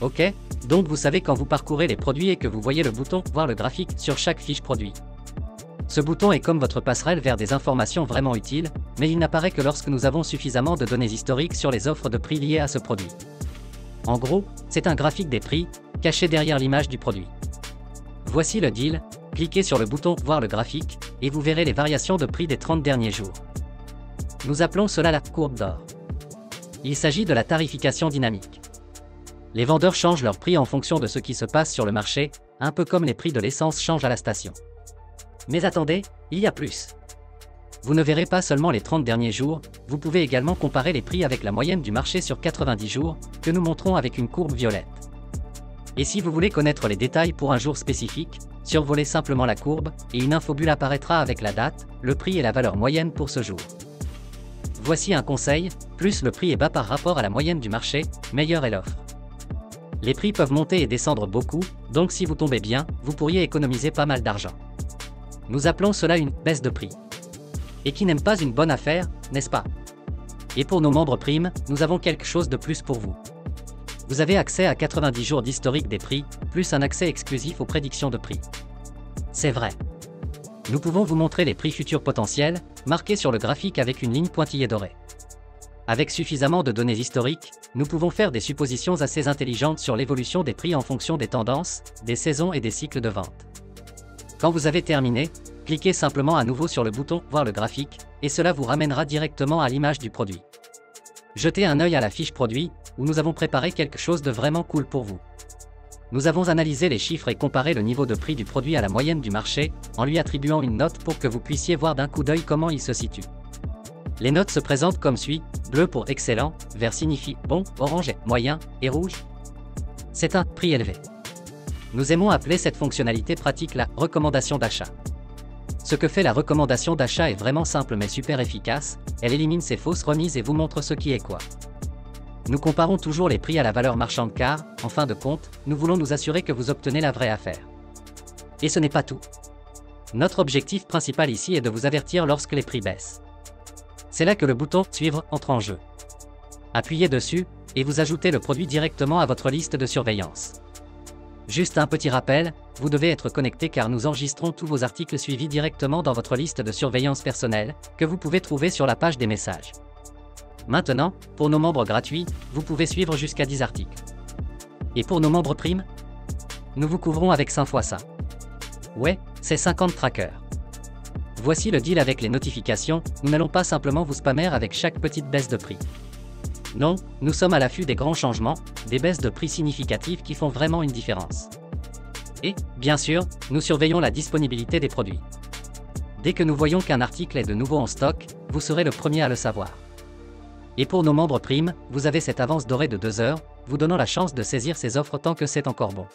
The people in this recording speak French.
Ok, donc vous savez quand vous parcourez les produits et que vous voyez le bouton « Voir le graphique » sur chaque fiche produit. Ce bouton est comme votre passerelle vers des informations vraiment utiles, mais il n'apparaît que lorsque nous avons suffisamment de données historiques sur les offres de prix liées à ce produit. En gros, c'est un graphique des prix, caché derrière l'image du produit. Voici le deal, cliquez sur le bouton « Voir le graphique » et vous verrez les variations de prix des 30 derniers jours. Nous appelons cela la courbe d'or. Il s'agit de la tarification dynamique. Les vendeurs changent leur prix en fonction de ce qui se passe sur le marché, un peu comme les prix de l'essence changent à la station. Mais attendez, il y a plus. Vous ne verrez pas seulement les 30 derniers jours, vous pouvez également comparer les prix avec la moyenne du marché sur 90 jours, que nous montrons avec une courbe violette. Et si vous voulez connaître les détails pour un jour spécifique, survolez simplement la courbe, et une infobulle apparaîtra avec la date, le prix et la valeur moyenne pour ce jour. Voici un conseil, plus le prix est bas par rapport à la moyenne du marché, meilleure est l'offre. Les prix peuvent monter et descendre beaucoup, donc si vous tombez bien, vous pourriez économiser pas mal d'argent. Nous appelons cela une baisse de prix. Et qui n'aime pas une bonne affaire, n'est-ce pas? Et pour nos membres Prime, nous avons quelque chose de plus pour vous. Vous avez accès à 90 jours d'historique des prix, plus un accès exclusif aux prédictions de prix. C'est vrai. Nous pouvons vous montrer les prix futurs potentiels, marqués sur le graphique avec une ligne pointillée dorée. Avec suffisamment de données historiques, nous pouvons faire des suppositions assez intelligentes sur l'évolution des prix en fonction des tendances, des saisons et des cycles de vente. Quand vous avez terminé, cliquez simplement à nouveau sur le bouton « Voir le graphique » et cela vous ramènera directement à l'image du produit. Jetez un œil à la fiche produit, où nous avons préparé quelque chose de vraiment cool pour vous. Nous avons analysé les chiffres et comparé le niveau de prix du produit à la moyenne du marché, en lui attribuant une note pour que vous puissiez voir d'un coup d'œil comment il se situe. Les notes se présentent comme suit, bleu pour excellent, vert signifie bon, orange est moyen, et rouge. C'est un prix élevé. Nous aimons appeler cette fonctionnalité pratique la recommandation d'achat. Ce que fait la recommandation d'achat est vraiment simple mais super efficace, elle élimine ces fausses remises et vous montre ce qui est quoi. Nous comparons toujours les prix à la valeur marchande car, en fin de compte, nous voulons nous assurer que vous obtenez la vraie affaire. Et ce n'est pas tout. Notre objectif principal ici est de vous avertir lorsque les prix baissent. C'est là que le bouton « Suivre » entre en jeu. Appuyez dessus, et vous ajoutez le produit directement à votre liste de surveillance. Juste un petit rappel, vous devez être connecté car nous enregistrons tous vos articles suivis directement dans votre liste de surveillance personnelle, que vous pouvez trouver sur la page des messages. Maintenant, pour nos membres gratuits, vous pouvez suivre jusqu'à 10 articles. Et pour nos membres Prime, nous vous couvrons avec 5 fois ça. Ouais, c'est 50 trackers. Voici le deal avec les notifications, nous n'allons pas simplement vous spammer avec chaque petite baisse de prix. Non, nous sommes à l'affût des grands changements, des baisses de prix significatives qui font vraiment une différence. Et, bien sûr, nous surveillons la disponibilité des produits. Dès que nous voyons qu'un article est de nouveau en stock, vous serez le premier à le savoir. Et pour nos membres Prime, vous avez cette avance dorée de 2 heures, vous donnant la chance de saisir ces offres tant que c'est encore bon.